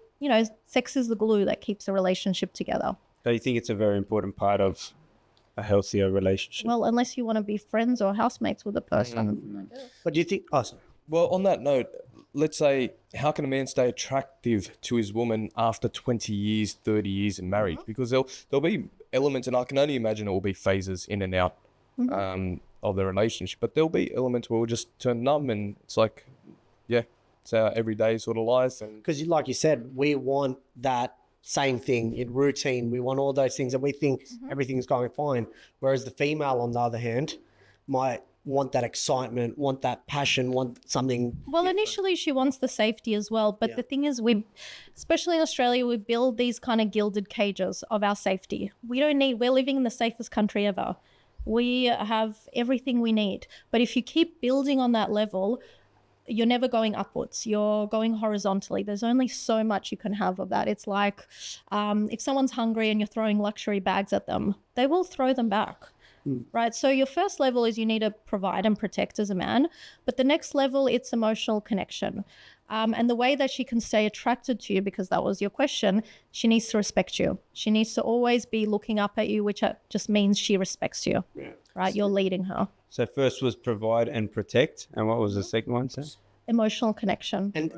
sex is the glue that keeps a relationship together. So you think it's a very important part of a healthier relationship? Well, unless you want to be friends or housemates with a person. But do you think? Oh, sorry. Well, on that note, let's say, how can a man stay attractive to his woman after 20 years, 30 years in marriage? Because there'll be elements, and I can only imagine it will be phases in and out of the relationship, but there'll be elements where we'll just turn numb, and it's like, it's our everyday sort of life. And Because like you said, we want that same thing in routine. We want all those things, and we think everything's going fine. Whereas the female, on the other hand, might want that excitement, want that passion, want something. Well, initially she wants the safety as well. But the thing is, especially in Australia, we build these kind of gilded cages of our safety. We're living in the safest country ever. We have everything we need. But if you keep building on that level, you're never going upwards. You're going horizontally. There's only so much you can have of that. It's like if someone's hungry and you're throwing luxury bags at them, they will throw them back. Right? So your first level is you need to provide and protect as a man. But the next level, it's emotional connection. And the way that she can stay attracted to you, because that was your question, she needs to respect you. She needs to always be looking up at you, which just means she respects you. Right? You're leading her. So first was provide and protect. And what was the second one, sir? Emotional connection. And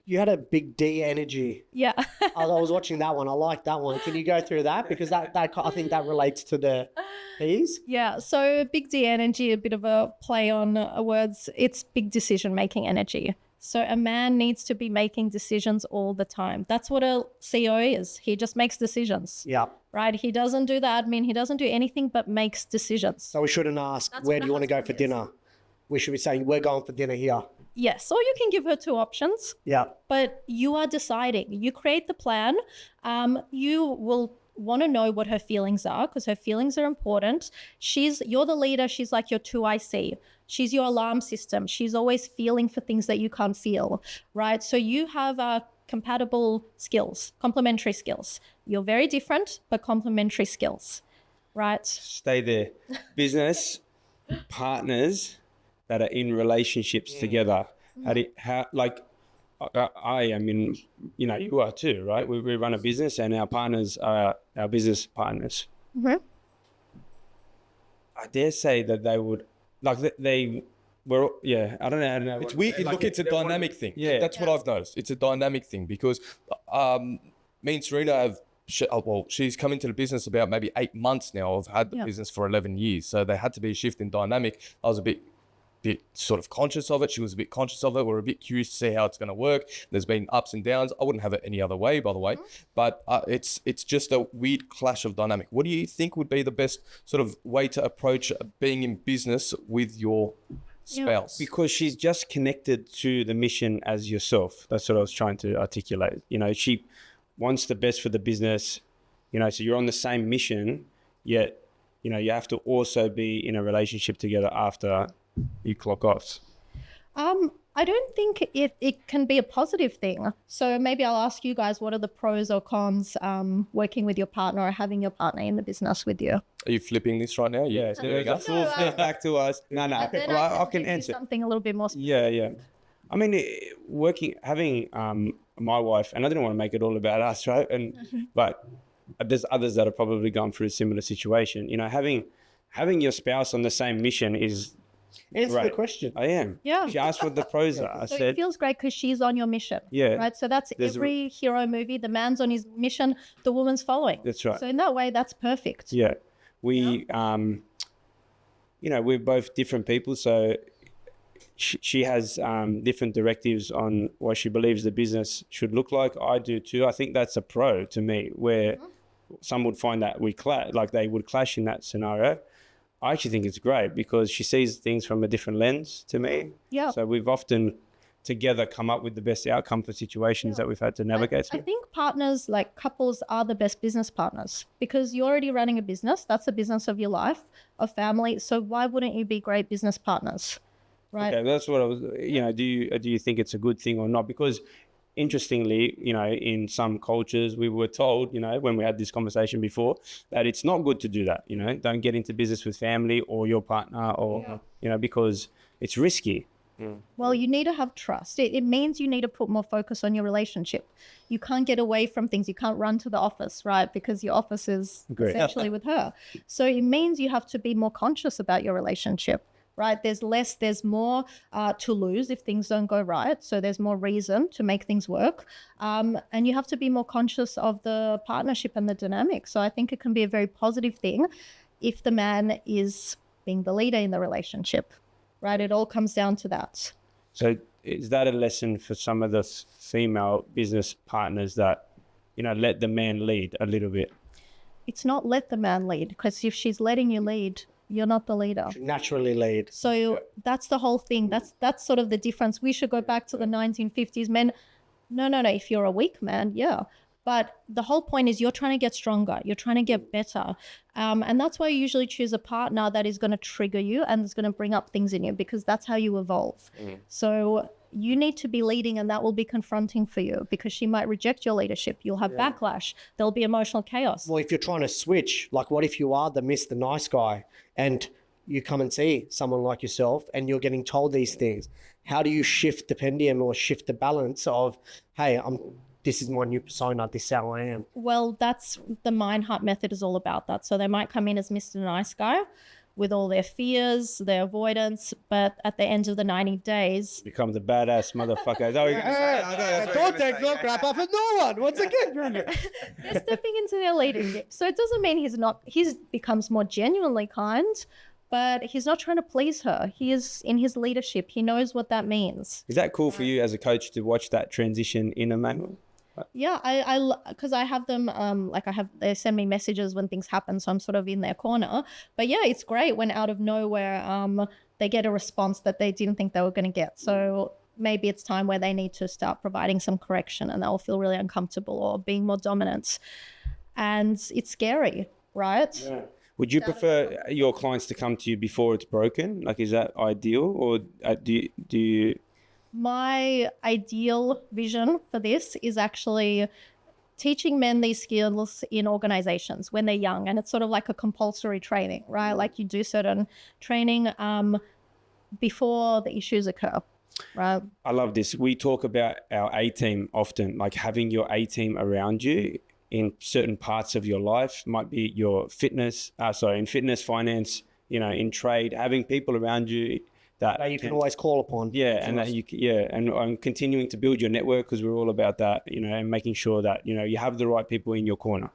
you had a big D energy. Yeah. I was watching that one. I like that one. Can you go through that? Because that I think that relates to the D's. Yeah. So big D energy, a bit of a play on words. It's big decision-making energy. So a man needs to be making decisions all the time. That's what a CEO is. He just makes decisions. Yeah. Right? He doesn't do the admin. He doesn't do anything but makes decisions. So we shouldn't ask, where do you want to go for dinner? We should be saying, we're going for dinner here. Yes. Or you can give her two options. Yeah. But you are deciding. You create the plan. You will want to know what her feelings are, because her feelings are important. You're the leader. She's like your 2IC. She's your alarm system. She's always feeling for things that you can't feel, right? So you have compatible skills, complementary skills. You're very different, but complementary skills, right? Stay there. Business partners that are in relationships together. I am in, you are too, right? We run a business, and our partners are our business partners. Mm-hmm. I dare say that they would, I don't know. it's weird. Look, it's a dynamic thing. Yeah. That's what I've noticed. It's a dynamic thing because me and Serena have, she's come into the business about maybe 8 months now. I've had the business for 11 years. So there had to be a shift in dynamic. I was a bit sort of conscious of it. She was a bit conscious of it. We're a bit curious to see how it's going to work. There's been ups and downs. I wouldn't have it any other way, by the way. But it's just a weird clash of dynamic. What do you think would be the best sort of way to approach being in business with your spouse? Because she's just connected to the mission as yourself. That's what I was trying to articulate. She wants the best for the business, so you're on the same mission, yet, you have to also be in a relationship together after you clock off. I don't think it can be a positive thing. So maybe I'll ask you guys, what are the pros or cons working with your partner or having your partner in the business with you? Are you flipping this right now? There we go. Full flip back to us. No. Then Well, I can give you answer. something a little bit more specific. Yeah. I mean, having my wife, and I didn't want to make it all about us, right? But there's others that have probably gone through a similar situation. You know, having your spouse on the same mission is Answer great. the question. I am. Yeah. She asked what the pros are. I So said, it feels great because she's on your mission. Yeah. Right. So that's every hero movie. The man's on his mission, the woman's following. That's right. So in that way, that's perfect. yeah, we, we're both different people. So she has different directives on what she believes the business should look like. I do too. I think that's a pro to me, where some would find that they would clash in that scenario. I actually think it's great because she sees things from a different lens to me. Yeah. So we've often together come up with the best outcome for situations that we've had to navigate I through. think partners, like couples, are the best business partners because you're already running a business. That's the business of your life, of family. So why wouldn't you be great business partners? Right. Okay, that's what I was. Do you think it's a good thing or not? Because interestingly, in some cultures, we were told, when we had this conversation before, that it's not good to do that. Don't get into business with family or your partner, or because it's risky. Well, you need to have trust. It means you need to put more focus on your relationship. You can't get away from things. You can't run to the office, right? Because your office is essentially with her. So it means you have to be more conscious about your relationship. Right? There's more to lose if things don't go right. So there's more reason to make things work. And you have to be more conscious of the partnership and the dynamic. So I think it can be a very positive thing if the man is being the leader in the relationship, right? It all comes down to that. So is that a lesson for some of the female business partners that, let the man lead a little bit? It's not let the man lead, because if she's letting you lead, you're not the leader. Naturally lead. So that's the whole thing. That's sort of the difference. We should go back to the 1950s. Men, no. If you're a weak man, yeah. But the whole point is you're trying to get stronger. You're trying to get better. And that's why you usually choose a partner that is going to trigger you and is going to bring up things in you, because that's how you evolve. So you need to be leading, and that will be confronting for you because she might reject your leadership. You'll have backlash. There'll be emotional chaos. Well, if you're trying to switch, like what if you are the Mr. Nice Guy and you come and see someone like yourself and you're getting told these things? How do you shift the pendulum or shift the balance of, hey, this is my new persona, this is how I am? Well, that's the mind heart method is all about that. So they might come in as Mr. Nice Guy with all their fears, their avoidance, but at the end of the 90 days... Become the badass motherfucker. Don't take no crap off of no one. Once again, They're stepping into their leadership. So it doesn't mean he becomes more genuinely kind, but he's not trying to please her. He is in his leadership. He knows what that means. Is that cool for you as a coach to watch that transition in a man? Yeah, I because I have them they send me messages when things happen, so I'm sort of in their corner. But yeah, it's great when out of nowhere they get a response that they didn't think they were going to get. So maybe it's time where they need to start providing some correction, and they'll feel really uncomfortable or being more dominant. And it's scary, right? Yeah. Would you prefer your clients to come to you before it's broken? Like, is that ideal, or do you? My ideal vision for this is actually teaching men these skills in organizations when they're young. And it's sort of like a compulsory training, right? Like you do certain training before the issues occur, right? I love this. We talk about our A-team often, like having your A-team around you in certain parts of your life. Might be your fitness, in fitness, finance, in trade, having people around you that you can always call upon. Yeah, and and continuing to build your network, because we're all about that, and making sure that you have the right people in your corner,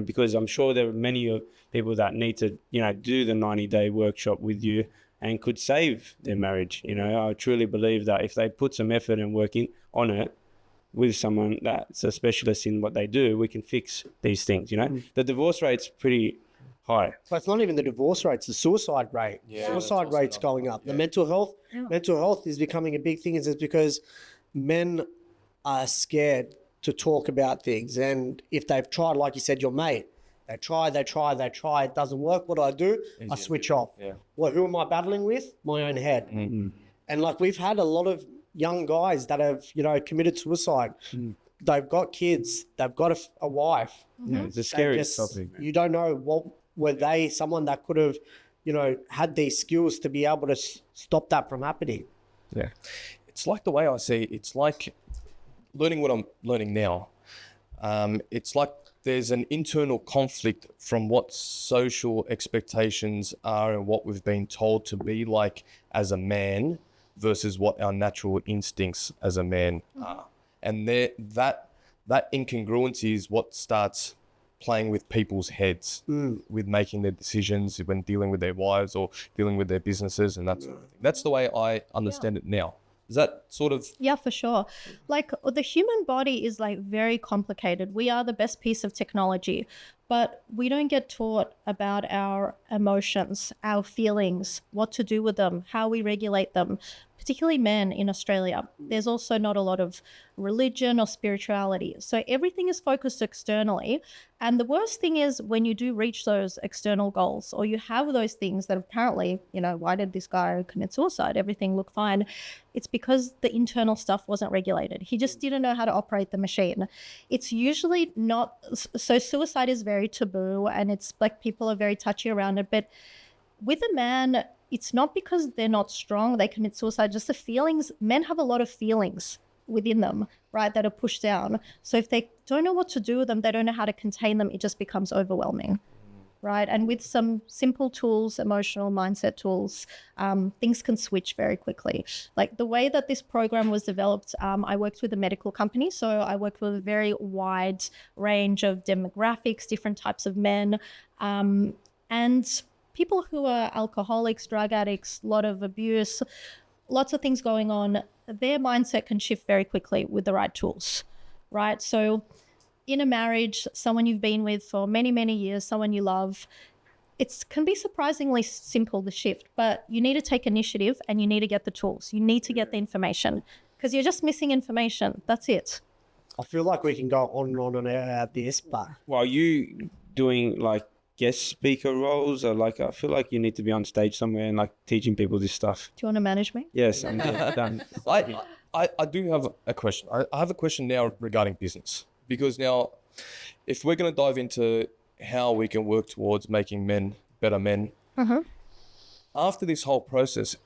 because I'm sure there are many people that need to do the 90-day workshop with you and could save their marriage. I truly believe that if they put some effort and working on it with someone that's a specialist in what they do, we can fix these things. The divorce rate's pretty high. But it's not even the divorce rate, it's the suicide rate. Yeah, suicide rate's going up. Yeah. The mental health is becoming a big thing. Is because men are scared to talk about things. And if they've tried, like you said, your mate, they try, it doesn't work. What do I do? I switch off. Yeah. Well, who am I battling with? My own head. Mm-hmm. And like we've had a lot of young guys that have, committed suicide. They've got kids, they've got a wife. Yeah, it's a scary topic. You don't know were they someone that could have, had these skills to be able to stop that from happening. Yeah. it's like the way I see it, it's like learning what I'm learning now. It's like there's an internal conflict from what social expectations are and what we've been told to be like as a man versus what our natural instincts as a man are. And that incongruency is what starts playing with people's heads with making their decisions when dealing with their wives or dealing with their businesses and that sort of thing. That's the way I understand it now. Is that sort of... Yeah, for sure. Like the human body is like very complicated. We are the best piece of technology, but we don't get taught about our emotions, our feelings, what to do with them, how we regulate them, particularly men in Australia. There's also not a lot of religion or spirituality. So everything is focused externally. And the worst thing is when you do reach those external goals or you have those things that apparently, why did this guy commit suicide? Everything looked fine. It's because the internal stuff wasn't regulated. He just didn't know how to operate the machine. It's usually not, so suicide is very taboo and it's like people are very touchy around it. But with a man, it's not because they're not strong, they commit suicide, just the feelings. Men have a lot of feelings within them, right, that are pushed down. So if they don't know what to do with them, they don't know how to contain them, it just becomes overwhelming, right? And with some simple tools, emotional mindset tools, things can switch very quickly. Like the way that this program was developed, I worked with a medical company, so I worked with a very wide range of demographics, different types of men, and people who are alcoholics, drug addicts, a lot of abuse, lots of things going on. Their mindset can shift very quickly with the right tools, right? So in a marriage, someone you've been with for many, many years, someone you love, it can be surprisingly simple to shift, but you need to take initiative and you need to get the tools. You need to get the information because you're just missing information. That's it. I feel like we can go on and on about this, but... Well, are you doing like guest speaker roles or like I feel like you need to be on stage somewhere and like teaching people this stuff? Do you want to manage me? Yes, I'm done. I do have a question. I have a question now regarding business, because now if we're going to dive into how we can work towards making men better men, after this whole process,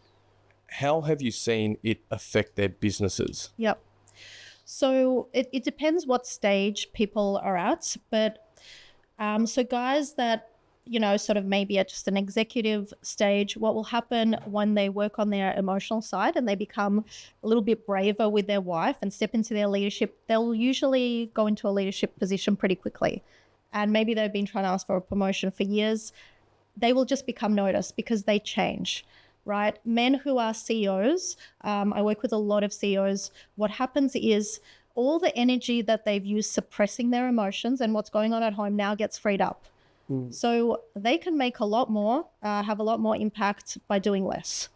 how have you seen it affect their businesses? Yep. So it depends what stage people are at, but so guys that, sort of maybe at just an executive stage, what will happen when they work on their emotional side and they become a little bit braver with their wife and step into their leadership, they'll usually go into a leadership position pretty quickly. And maybe they've been trying to ask for a promotion for years. They will just become noticed because they change, right? Men who are CEOs, I work with a lot of CEOs. What happens is all the energy that they've used suppressing their emotions and what's going on at home now gets freed up. So they can make a lot more, have a lot more impact by doing less,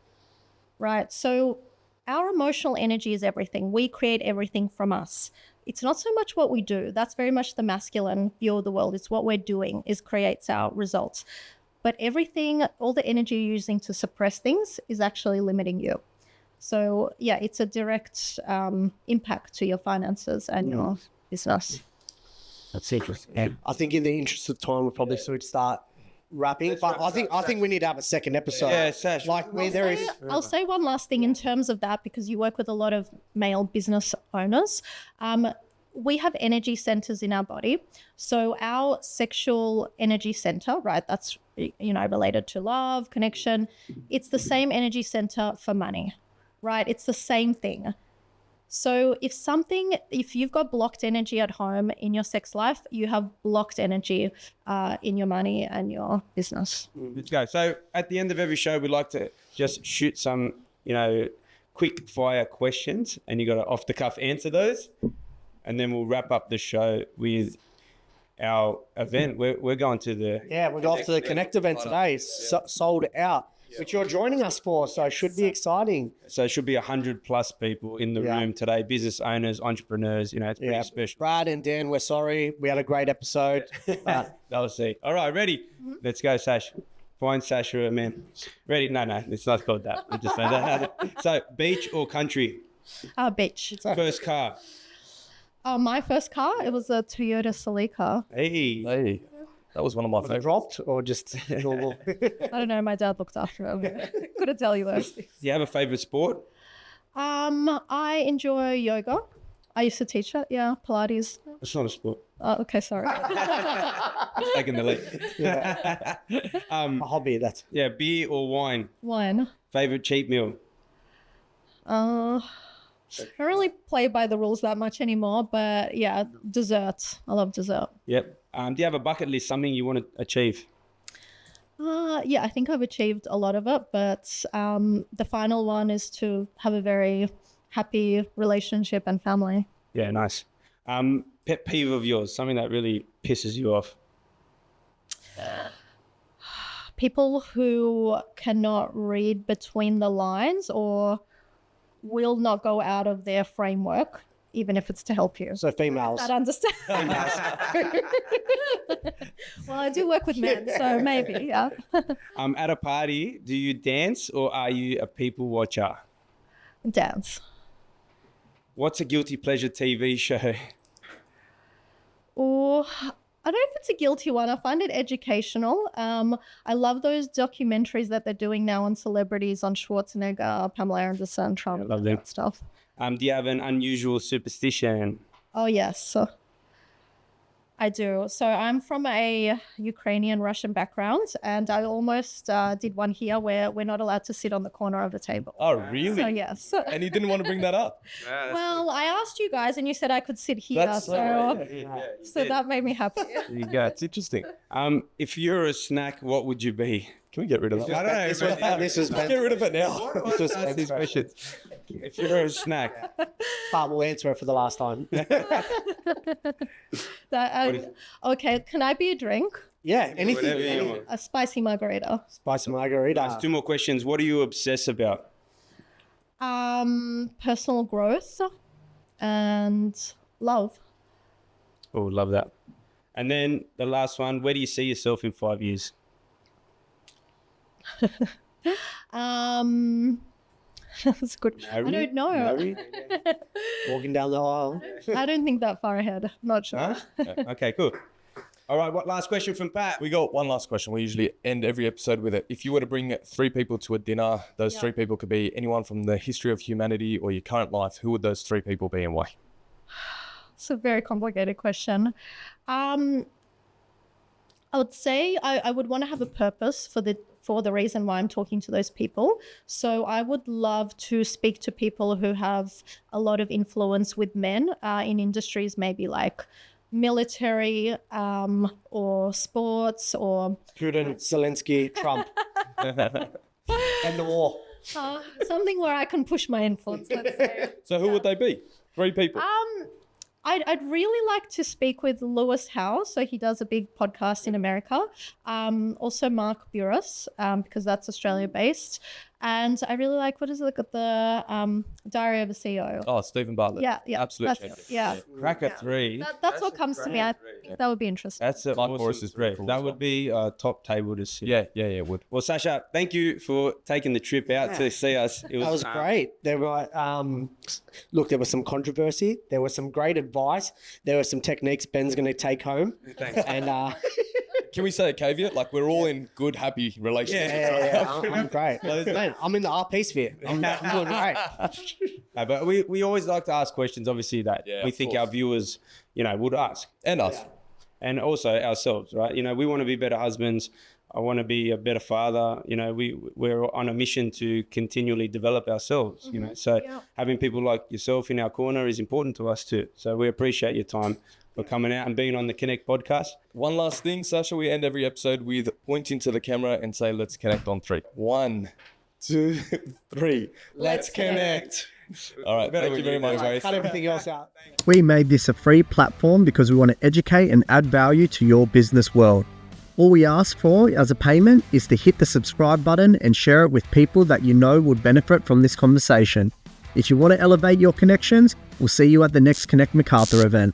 right? So our emotional energy is everything. We create everything from us. It's not so much what we do. That's very much the masculine view of the world. It's what we're doing creates our results. But everything, all the energy you're using to suppress things is actually limiting you. So yeah, it's a direct impact to your finances and your business. That's interesting. I think in the interest of time, we probably should start wrapping. But I think we need to have a second episode. Yeah, Sash. I'll say one last thing in terms of that, because you work with a lot of male business owners. We have energy centers in our body. So our sexual energy center, right, that's related to love, connection. It's the same energy center for money, right? It's the same thing. So if you've got blocked energy at home in your sex life, you have blocked energy in your money and your business. Let's go. So at the end of every show, we like to just shoot some, quick fire questions, and you got to off the cuff answer those. And then we'll wrap up the show with our event. We're going to the... Yeah, we're off to the Connect event today. Sold out. Which you're joining us for, so it should be exciting. So it should be 100+ people in the room today, business owners, entrepreneurs, it's pretty special. Brad and Dan, we're sorry. We had a great episode. They'll see. All right, ready? Let's go, Sash. Find Sasha, man. Ready? No, it's not called that. I just found that. So, beach or country? Beach. First car? My first car, it was a Toyota Celica. Hey. That was one of my favorites. Dropped or just normal? I don't know. My dad looked after him. Couldn't tell you those things. Do you have a favorite sport? I enjoy yoga. I used to teach it. Yeah, Pilates. It's not a sport. Okay, sorry. Taking the lead. A hobby, that's... Yeah, beer or wine? Wine. Favorite cheat meal? I don't really play by the rules that much anymore, but yeah, dessert. I love dessert. Yep. Do you have a bucket list, something you want to achieve? Yeah, I think I've achieved a lot of it, but the final one is to have a very happy relationship and family. Yeah, nice. Pet peeve of yours, something that really pisses you off? People who cannot read between the lines or will not go out of their framework, even if it's to help you. So females. I understand. Well, I do work with men, so maybe, yeah. At a party, do you dance or are you a people watcher? Dance. What's a guilty pleasure TV show? Or I don't know if it's a guilty one. I find it educational. I love those documentaries that they're doing now on celebrities, on Schwarzenegger, Pamela Anderson, Trump, love them. that stuff. Do you have an unusual superstition? Oh, yes. I do. So I'm from a Ukrainian-Russian background, and I almost did one here where we're not allowed to sit on the corner of a table. Oh, really? So, yes. And you didn't want to bring that up? Well, I asked you guys, and you said I could sit here, so that made me happy. There you go. It's interesting. If you're a snack, what would you be? Can we get rid of that? I don't know. This was Let's get rid of it now. This was Ask these questions. If you're a snack, but we'll answer it for the last time. Okay, can I be a drink? Yeah, anything. whatever you want. A spicy margarita. Spicy margarita. Two more questions. What do you obsess about? Personal growth and love. Oh, love that. And then the last one, where do you see yourself in 5 years? That's good. I don't know. Married, walking down the aisle. I don't think that far ahead. Not sure. Huh? Okay, cool. All right, what last question from Pat? We got one last question. We usually end every episode with it. If you were to bring 3 people to a dinner, those 3 people could be anyone from the history of humanity or your current life. Who would those 3 people be and why? It's a very complicated question. I would say I would want to have a purpose for the reason why I'm talking to those people. So I would love to speak to people who have a lot of influence with men in industries, maybe like military or sports or Putin, Zelensky, Trump, and the war. something where I can push my influence, let's say. So who would they be? 3 people. I'd really like to speak with Lewis Howe. So he does a big podcast in America. Also Mark Burris, because that's Australia based. And I really like, what is it, the Diary of a CEO. Oh, Stephen Bartlett. Yeah. Absolute That's, yeah. Cracker 3. That's what comes to me. I think that would be interesting. That's a Mark awesome Morris is three. pretty cool That as would be a top table to sit. Yeah, it would. Well, Sasha, thank you for taking the trip out to see us. It That was great. There were, look, there was some controversy. There was some great advice. There were some techniques Ben's going to take home. Thanks. And Can we say a caveat? Like, we're all in good, happy relationships. I'm great. Man, I'm in the RP sphere. I'm doing great. No, but we always like to ask questions, obviously, that we of think course. our viewers, would ask. And us. And also ourselves, right? We want to be better husbands. I want to be a better father. We're on a mission to continually develop ourselves, So having people like yourself in our corner is important to us too. So we appreciate your time for coming out and being on the Connect podcast. One last thing, Sasha, we end every episode with pointing to the camera and say, let's connect on 3. 1, 2, 3. Let's connect. All right. Thank you very much, guys. Cut everything else out. We made this a free platform because we want to educate and add value to your business world. All we ask for as a payment is to hit the subscribe button and share it with people that you know would benefit from this conversation. If you want to elevate your connections, we'll see you at the next Connect MacArthur event.